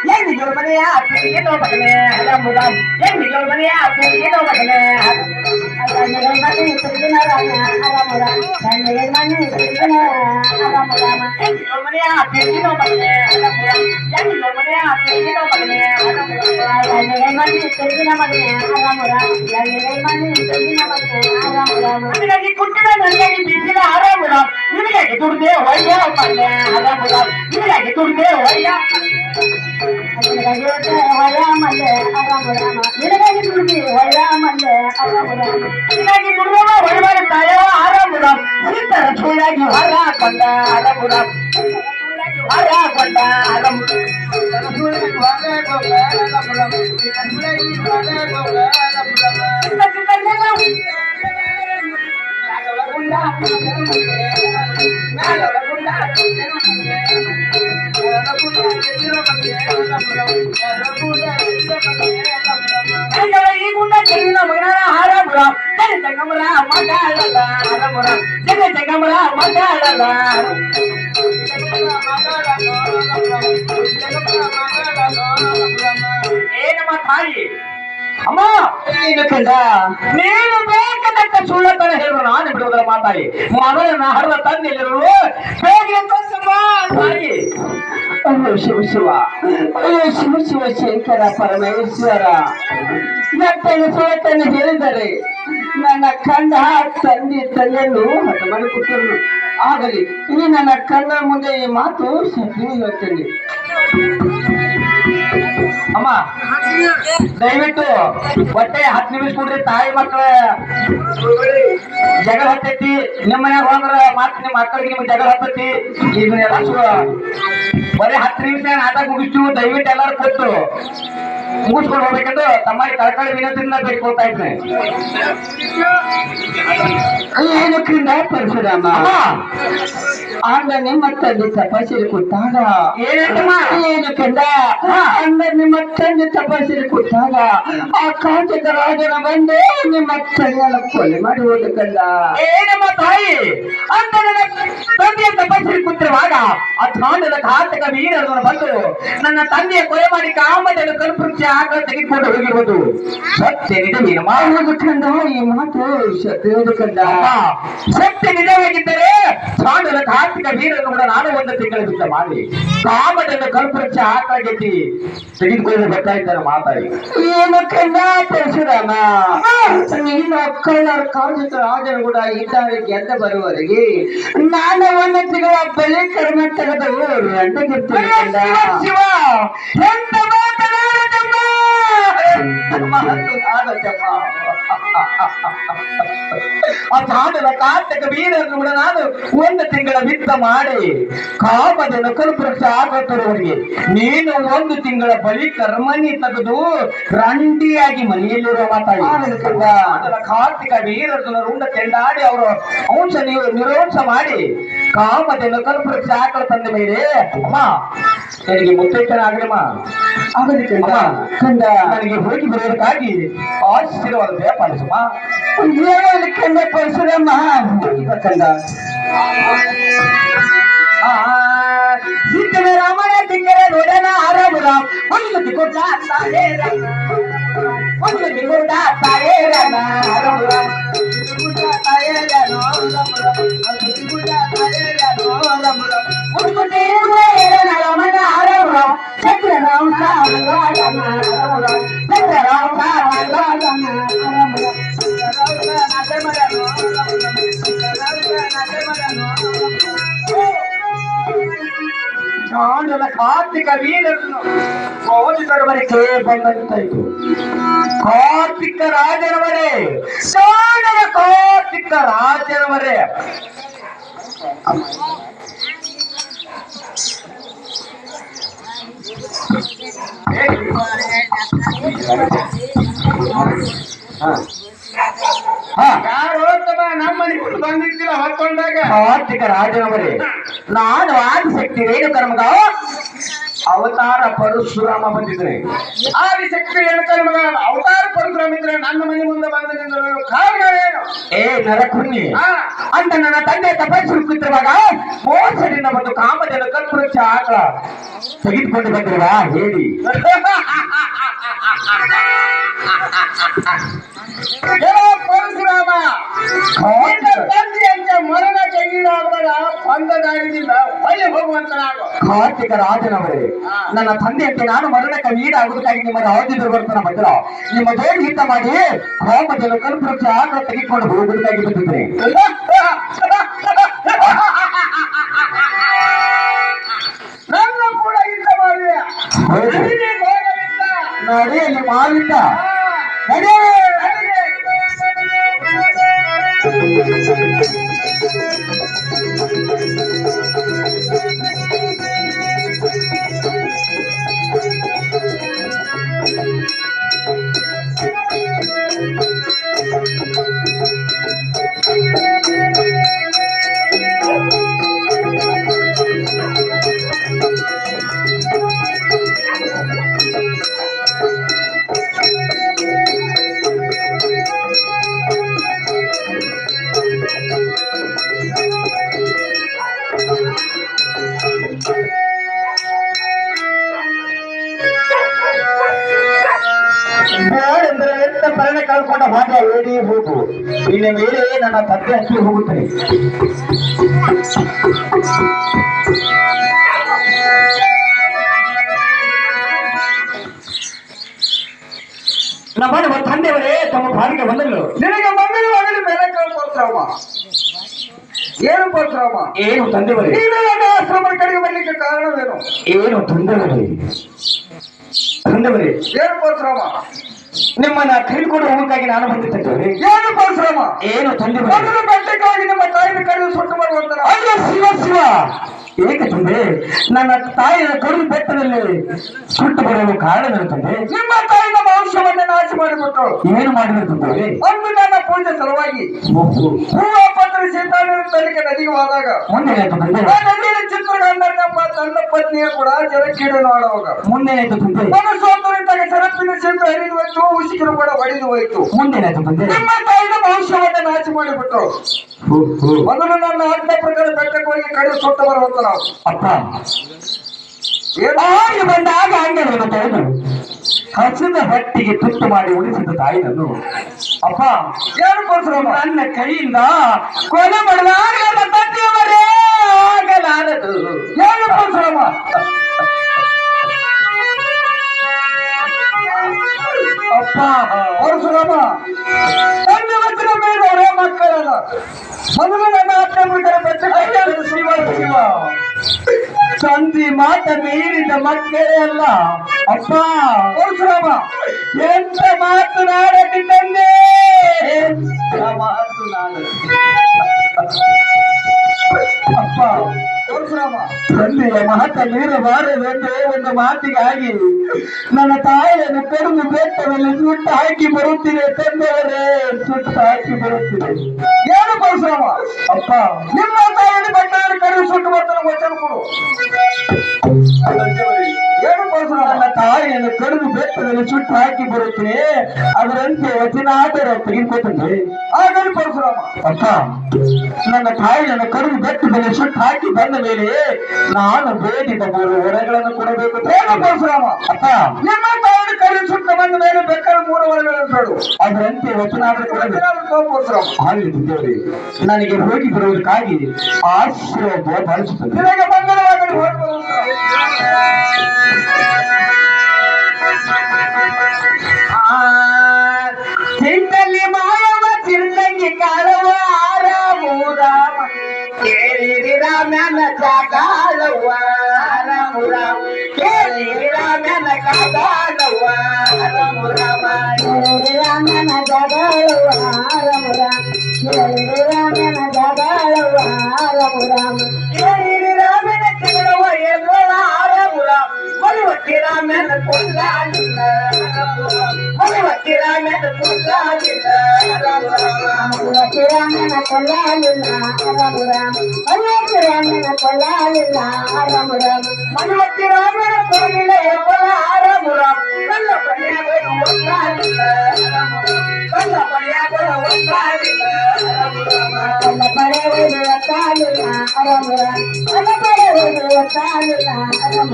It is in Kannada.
ಹೆಣ್ಣಿಗೆ ಮನೆಯ ಏನೋ ಮಗನೇ ಹಲಂಬುದ ಹೆಣ್ಣಿಗೆ ಮನೆಯ ಏನೋ ಮಗನೇ ನಿನಗಾಗಿ ಕುಟ್ಟಿದ ನನಗಾಗಿ ಬಿಸಿಲ ಆರಾಮುದ ನಿನಗಾಗಿ ದುಡ್ದೆ ಒಯ್ಯ ಮಲ್ಲೆ ಆರಾಮುದ ನಿನಗಾಗಿ ದುಡ್ದೆ ಒಯ್ಯ ನಿನಗಾಗಿ ದುಡ್ದಿ ಒಯ್ಯ ಮಲ್ಲೆ ನಿನಗಾಗಿ ದುಡ್ದವ ಒಯ್ಯಬಾರ ತಾಯವ ಆರಾಮುದ ಸಿದ್ಧರ ಚೂಳಾಗಿ ಹೊರ ಕೊಂಡ ಆರಾಮುದ ಹೊರ ಕೊಂಡ ಆರಾಮುದ ಈ ಗುಂಡ ಚೆನ್ನ ಮಗನ ಆರಾಮುರ ಜನ ಜಂಗಮರ ಮಗಾಳಲ್ಲ ಆರಾಮುರ ಜನ ಜಂಗಮರ ಮಗಾಳಲ್ಲ ಏನಮ್ಮ ತಾಯಿ ಅಮ್ಮ ಏನು ಕಂಡ ನೀನು ಬೇಕಾದಕ್ಕ ಸುಳ್ಳತನ ಹೇಳು ನಾನು ಬಿಡುವುದರ ಮಾತಾಡಿ ಮಗಳನ್ನ ಹರದ ತಂದೆಲ್ಲಿರು ಹೇಗೆ ತಾಯಿ ಅಯ್ಯೋ ಶಿವ ಶಿವ ಅಯ್ಯೋ ಶಿವ ಶಿವ ಶಂಕರ ಪರಮೇಶ್ವರ ನಟ್ಟನ್ನು ಸುಳ್ಳತನ ಹೇಳಿದರೆ ನನ್ನ ಕಂಡ ತಂದೆ ತಂದೆಯನ್ನು ಹಠ ಮಾಡಿ ಕೂತರು ಆಗಲಿ ಈ ನನ್ನ ಕಣ್ಣ ಮುಂದೆ ಈ ಮಾತು ಸತ್ಯ ಹೇಳ್ತೇನೆ ಅಮ್ಮ ದಯವಿಟ್ಟು ಹೊಟ್ಟೆ 10 ನಿಮಿಷ ಕೊಡ್ರಿ ತಾಯಿ ಮಕ್ಕಳ ಜಗಳ ಹತ್ತೈತಿ ನಿಮ್ಮ ಮನ್ಯಾಗ ಹೋದ್ರ ಮಾತ್ರ ನಿಮ್ಮ ಮಕ್ಕಳಿಗೆ ನಿಮ್ಗೆ ಜಗಳ ಹತ್ತೈತಿ ಇದನ್ನೆಲ್ಲ ಬರೀ 10 ನಿಮಿಷ ನಾಟಕ ಮುಗಿಸ್ತು ದಯವಿಟ್ಟು ಎಲ್ಲಾರು ಕೊಟ್ಟು ಮುಗಿಸ್ಕೊಂಡು ಹೋಗ್ಬೇಕೆಂದು ತಮ್ಮಲ್ಲಿ ಕಳಕಳಿ ವಿನಂತಿಯಿಂದ ಬೇಡ್ಕೊಳ್ತಾ ಇದ್ದೇನೆ ಏನಕ್ಕಿಂತ ಪರಶುರಾಮ ಆಗ ನಿಮ್ಮ ತಂದೆ ತಪಸ್ಸಿಗೆ ಕೊಟ್ಟಾಗ ಏನು ಕಂಡ ಅಂದ ನಿಮ್ಮ ತಂದೆ ತಪಸ್ಸಿಗೆ ಕೊಟ್ಟಾಗ ಆ ಕಾಂಚಕ ರಾಜನ ಬಂದೆ ನಿಮ್ಮ ತಂದೆಯ ಕೊಲೆ ಮಾಡಿ ಹೋದ ಕಂಡ ಏನಮ್ಮ ತಾಯಿ ಅಂತ ನನ್ನ ತಂದೆಯ ತಪಸ್ಸಿಗೆ ಕೂತಿರುವಾಗ ಆ ಕಾಂಡದ ಘಾತಕ ವೀರರನ್ನು ಬಂದು ನನ್ನ ತಂದೆಯ ಕೊಲೆ ಮಾಡಿ ಕಾಮದನ್ನು ಕಲ್ಪೃಕ್ಷ ಆಗ ತೆಗೆದುಕೊಂಡು ಹೋಗಿರುವುದು ಸತ್ಯ ನಿಜವೇನಮ್ಮ ಕಂಡ ಈ ಮಾತು ಸತ್ಯ ಕಂಡ ಸತ್ಯ ನಿಜವಾಗಿದ್ದರೆ ಕಾಂಡದ ಘಾತಕ ವೀರನ್ನು ಕೂಡ ನಾನು ಒಂದು ತಿಂಗಳ ಬಿಟ್ಟ ಮಾಡಿ ಕಾಮದನ್ನು ಕಲ್ಪೃಕ್ಷ ಆಕಾಗೆತ್ತಿ ತೆಗೆದುಕೊಂಡು ಬರ್ತಾ ಇದ್ದಾರೆ ಮಾತಾಡಿ ಏನು ಕಂಡ ಪರಶುರಾಮ ನೀನು ಕಳ್ಳರ ಕಾಂಚಕ ರಾಜನು ಕೂಡ ಇದ್ದಾರೆ ಗೆದ್ದ ಬರುವವರೆಗೆ ನಾನು ಒಂದು ತಿಂಗಳ ಬೆಲೆ ಕಡಿಮೆ ತೆಗೆದು ರಂಡಗಿರ್ತೇನೆ ಕಾಂತಕ ವೀರನ್ನು ಕೂಡ ನಾನು ಒಂದು ತಿಂಗಳ ಬಿತ್ತ ಮಾಡಿ ಕಾಮದನ್ನು ಕಲ್ಪೃಕ್ಷ ಆಗುತ್ತಿರುವವರಿಗೆ ನೀನು ಒಂದು ತಿಂಗಳ ಬಳಿ ಕರ್ಮನಿ ತೆಗೆದು ರಂಡಿಯಾಗಿ ಮನೆಯಲ್ಲಿರುವ ಮಾತಾಡಿ ಕಾರ್ತಿಕ ವೀರನ್ನು ರುಂಡ ಚೆಂಡಾಡಿ ಅವರು ಅಂಶ ನಿರೋಂಶ ಮಾಡಿ ಕಾಮದನ್ನು ಕಲ್ಪೃಕ್ಷ ಆಕಳ ತಂದ ಮೇಲೆ ಅಮ್ಮ ನನಗೆ ಮುತ್ತೈತನ ಆಗಲಮ್ಮ ಆಗಲಿಕ್ಕೆ ಕಂದ ನನಗೆ ಹೋಗಿ ಬರೋದಕ್ಕಾಗಿ ಆಶೀರ್ವಾದ ಪಾಲಿಸಮ್ಮ ಕಂದ ಪರಶುರಮ್ಮ ಕಂದ ಸಿದ್ಧನ ರಾಮನ ತಿಂಗಳ ನೋಡನ ಆರಾಮುರ ಒಂದು ತಿಕೋಟ ತಾಯೇ ಒಂದು ತಿಕೋಟ ತಾಯೇ ರಾಮ ಆರಾಮುರ ತಾಯೇ ರಾಮನ ಆರಾಮುರ ಚಕ್ರ ರಾಮ ಚಕ್ರ ರಾಮ ಕಾಂಡದ ಕಾರ್ತಿಕ ವೀರನ್ನು ಸೋಲಿಸರವರೆಗೆ ಬಂದಂತಾಯಿತು ಕಾರ್ತಿಕ ರಾಜನವರೇ ಕಾಂಡದ ಕಾರ್ತಿಕ ರಾಜನವರೇ ಬಂದಿದ್ದಿಲ್ಲ ಹೊತ್ಕೊಂಡಾಗ ಕಾರ್ತಿಕ ರಾಜನವರೇ ನಾನು ಆದಿಶಕ್ತಿ ರೇಣುಕರ್ಮಗ ಅವತಾರ ಪರಶುರಾಮ ಬಂದಿದ್ರೆ ಆದಿಶಕ್ತಿ ಎಣಕಲ್ ಮಗ ಅವತಾರ ಪರಶುರಾಮ ಇದ್ರೆ ನನ್ನ ಮನೆ ಮುಂದೆ ಬಂದ ನಿಂದಿರಲು ಕಾರಣ ಏನು? ಏ ನರಕುನ್ನಿ, ಅಂತ ನನ್ನ ತಂದೆ ತಪಸ್ಸುತ್ತಿರುವಾಗ ಮೋಸದಿಂದ ಒಂದು ಕಾಮಧೇನು ಕಲ್ಪವೃಕ್ಷ ಆಕಳ ತೆಗೆದುಕೊಂಡು ಬಂದಿರುವ ಹೇಳಿ. ಪರಶುರಾಮ ತಂದೆಯಂತೆ ಮರಣಕ್ಕೆ ಈಡಾಗುವಾಗ ಬಂದದಾಗಿನಿಂದ ಹೊಳೆ ಹೋಗುವಂತ ನಾನು ಕಾರ್ತಿಕ ರಾಜನವರೇ, ನನ್ನ ತಂದೆಯಂತೆ ನಾನು ಮರಣಕ್ಕೆ ಈಡಾಗುವುದಕ್ಕಾಗಿ ನಿಮ್ಮ ರಾಜ್ಯದ ಬರ್ತನ ಬಂದ್ರ ನಿಮ್ಮ ಜೋಡಿ ಹಿತ ಮಾಡಿ ಕಾಮಧೇನು ಕಲ್ಪವೃಕ್ಷ ಆಕಳ ತೆಗೆದುಕೊಂಡು ಹೋಗುವುದಕ್ಕಾಗಿ ಬಂದಿದ್ರೆ ನನ್ನ ಕೂಡ ಯುದ್ಧ ಮಾಡಿದೆ. ನಡೆಯಲ್ಲಿ ಮಾವಿಲ್ಲ ನಡೆ. ಮರಣ ಕಳ್ಕೊಂಡ ಭಾಗ ಏಡಿ ಹೋಗು, ಇನ್ನ ಮೇಲೆ ನನ್ನ ತಂದೆ ಹಚ್ಚಿ ಹೋಗುತ್ತೇನೆ. ನಮ್ಮ ತಂದೆಯವರೇ ತಮ್ಮ ಬಾರಿಗೆ ಬಂದರು. ನಿನಗೆ ಮಂಗಳವಾಗಲಿ ಮೇಲೆ ಪರಶುರಾಮ. ಏನು ಪರಶುರಾಮ? ಏನು ತಂದೆಯವರೇ? ನೀವೆಲ್ಲ ಆಶ್ರಮದ ಕಡೆಗೆ ಬರ್ಲಿಕ್ಕೆ ಕಾರಣವೇನು? ಏನು ತಂದೆಯವರೇ? ತಂದೆಯವರೇ ಏನು ಪರಶುರಾಮ? ನಿಮ್ಮನ್ನ ಕೈಕೊಂಡು ಹೋಗಕ್ಕಾಗಿ ನಾನು ಬಂದಿದ್ದೇವೆ. ಏನು ಪರಶುರಾಮ? ಏನು ತಂದೆ ಮೊದಲು ಬೆಟ್ಟಕ್ಕಾಗಿ ನಿಮ್ಮ ತಾಯಿನ ಕರೆದು ಸುಟ್ಟು ಬರುವಂತ. ಅಯ್ಯೋ ಶಿವ ಶಿವ, ಏಕೆ ತಂದೆ? ನನ್ನ ತಾಯಿಯ ಕಡು ಬೆಟ್ಟದಲ್ಲಿ ಸುಟ್ಟು ಬರಲು ಕಾರಣವೇನು ತಂದೆ? ನಿಮ್ಮ ತಾಯಿನ ವಂಶವನ್ನೇ ನಾಶ ಮಾಡಿಬಿಟ್ಟು ಏನು ಮಾಡಿದ್ರು ತಂದೆ? ಒಂದು ನನ್ನ ಪೂಜೆ ಸಲುವಾಗಿ ಹೂವ ಪತ್ರ ಸೀತಾನ ತನಿಖೆ ನದಿಗೆ ಹೋದಾಗ ಮುಂದೆ ಆಯ್ತು ತಂದೆ. ನದಿಯಲ್ಲಿ ಚಿತ್ರಗಂಧನಮ್ಮ ತನ್ನ ಪತ್ನಿಯ ಕೂಡ ಜಲಕ್ಕೀಡು ಮಾಡುವಾಗ ಮುಂದೆ ಆಯ್ತು ತಂದೆ. ಮನಸ್ಸೋತರಿದ್ದಾಗ ಸರಪಿನ ಸಿಂಧು ಹರಿದು ಹೋಯ್ತು, ಉಸಿರು ಕೂಡ ಒಡೆದು ಹೋಯ್ತು. ಮುಂದೆ ಆಯ್ತು ತಂದೆ. ನಿಮ್ಮ ತಾಯಿನ ವಂಶವನ್ನೇ ನಾಶ ಮಾಡಿಬಿಟ್ಟು ಮೊದಲು ನನ್ನ ಆಜ್ಞೆ ಪ್ರಕಾರ ಬೆಟ್ಟಕ್ಕೆ ಹೋಗಿ ಕಡೆ ಸುಟ್ಟು ಬರುವಂತ ನಾವು. ಅಪ್ಪ ಆಗಿ ಬಂದಾಗ ಹಂಗೆ ಗೊತ್ತಾಯ್ತು. ಹಸಿದ ಹೊಟ್ಟಿಗೆ ತುತ್ತು ಮಾಡಿ ಉಳಿಸಿದ ತಾಯಿನನ್ನು ಅಪ್ಪ ಏನು ಪರಶುರಾಮ? ನನ್ನ ಕೈಯಿಂದ ಕೊಲೆ ಮಾಡಲಾಗ ನನ್ನ ತಂದೆಯವರೇ ಆಗಲಾರದು. ಏನು ಪರಶುರಾಮ? ಅಪ್ಪ ಪರಶುರಾಮ ತಂದೆ ವಚನ ಮೇಲವರೇ ಮಕ್ಕಳಲ್ಲ. ಮೊದಲು ನನ್ನ ಆಜ್ಞೆ ಪ್ರಕಾರ ಬೆಟ್ಟಕ್ಕೆ ಶಿವ ಶಿವ, ತಂದೆ ಮಾತ ಮೀರಿದ ಮಕ್ಕಳೇ ಅಲ್ಲ. ಅಪ್ಪ ಪರಶುರಾಮ ಎಂತ ಮಾತನಾಡಲಿ ತಂದೆ, ಎಂತ ಮಾತನಾಡಲಿ ಅಪ್ಪ. ಪರಶುರಾಮ ತಂದೆಯ ಮಾತ ಮೀರಬಾರದೆಂದು ಒಂದು ಮಾತಿಗಾಗಿ ನನ್ನ ತಾಯಿಯನ್ನು ಕಡಿಮೆ ಬೆಟ್ಟದಲ್ಲಿ ಸುಟ್ಟು ಹಾಕಿ ಬರುತ್ತಿದೆ ತಂದೆಯವರೇ, ಸುಟ್ಟು ಹಾಕಿ ಬರುತ್ತಿದೆ. ಏನು ಪರಶುರಾಮ? ಅಪ್ಪ ನಿಮ್ಮ ತಾಯಿಯನ್ನು ಬೆಟ್ಟದಲ್ಲಿ ಕರೆದು ಸುಟ್ಟು ಬರ್ತಾನೆ ವಚನ ಕೊಡು. ಏನು ಪರಶುರಾಮ? ನನ್ನ ತಾಯಿಯನ್ನು ಕಡಿಮೆ ಬೆಟ್ಟದಲ್ಲಿ ಸುಟ್ಟು ಹಾಕಿ ಬರುತ್ತೇನೆ, ಅದರಂತೆ ವಚನಾದರ ತೆಗೆದುಕೊತಂದೆ. ಆಗಲಿ ಪರಶುರಾಮ. ಅಪ್ಪ ನನ್ನ ತಾಯಿಯನ್ನು ಕಡಿಮೆ ಬೆಟ್ಟದಲ್ಲಿ ಸುಟ್ಟು ಹಾಕಿ ಬಂದ ಮೇಲೆ ನಾನು ಬೇಡಿದ 3 ವರಗಳನ್ನು ಕೊಡಬೇಕು. ಏನು ಪರಶುರಾಮ? ಅಪ್ಪ ನಿಮ್ಮ ತಾಯಿಯನ್ನು ಕರೆದು ಸುಟ್ಟು ಬಂದ ಮೇಲೆ ಬೇಕಾದ್ರೆ 3 ವರಗಳನ್ನು ಬೇಡು. ಅದರಂತೆ ವಚನಾದರ ಕೊಡಬೇಕು. ಪರಶುರಾಮ ಆಗಲಿ ದೇವರೇ, ನನಗೆ ಹೋಗಿ ಬರುವುದಕ್ಕಾಗಿ ಆಶೀರ್ವಾದ ಬಳಸುತ್ತದೆ. ನಿನಗೆ ಮಂಗಳವಾಗಲಿ, ಹೋಗಿ ಬರುವಂತ. ಚಿಂತಲ್ಲಿ ಮಾಯವ ಚಿರಂಗಿ ಕಾಳವ ರಾಮೂರ ಕೇಳಿರಿ ರಾಮನ ಕಾಳವ ರಾಮೂರ, ಕೇಳಿರಿ ರಾಮನ ಕಾಳವ ರಾಮೂರಾಮ, ಕೇಳಿರಿ ರಾಮನ ಕಾಳವ ರಾಮೂರ, ಕೇಳಿರಿ ರಾಮನ ಕಾಳವ ರಾಮೂರಾಮ, ಕೇಳಿರಿ ರಾಮನ ಕಾಳವ ಎದುರ ರಾಮೂರ, ಮರಿವತ್ತಿ ರಾಮನ ಕೊಂಡ ಮರಿವತ್ತಿ ರಾಮ ರಾಮನ ಕೊಲ್ಲಾಲಿಲ್ಲ ರಾಮನ ಕೊಲ್ಲಾಲಿಲ್ಲ ರಾಮ ರಾಮ ರಾಮನ ಕೊಲ್ಲಾಲಿಲ್ಲ ರಾಮ ರಾಮ ಮನವತ್ತಿ ರಾಮನ ಕೊಲ್ಲಿಲ್ಲ ರಾಮ ರಾಮ ಕಲ್ಲ ಪಡೆಯಗಳು ಒತ್ತಾಲಿಲ್ಲ ಕಲ್ಲ ಪಡೆಯಗಳು ಒತ್ತಾಲಿಲ್ಲ ಕಲ್ಲ ಪಡೆಯಗಳು ಒತ್ತಾಲಿಲ್ಲ ರಾಮ ರಾಮ ಕಲ್ಲ ಪಡೆಯಗಳು ಒತ್ತಾಲಿಲ್ಲ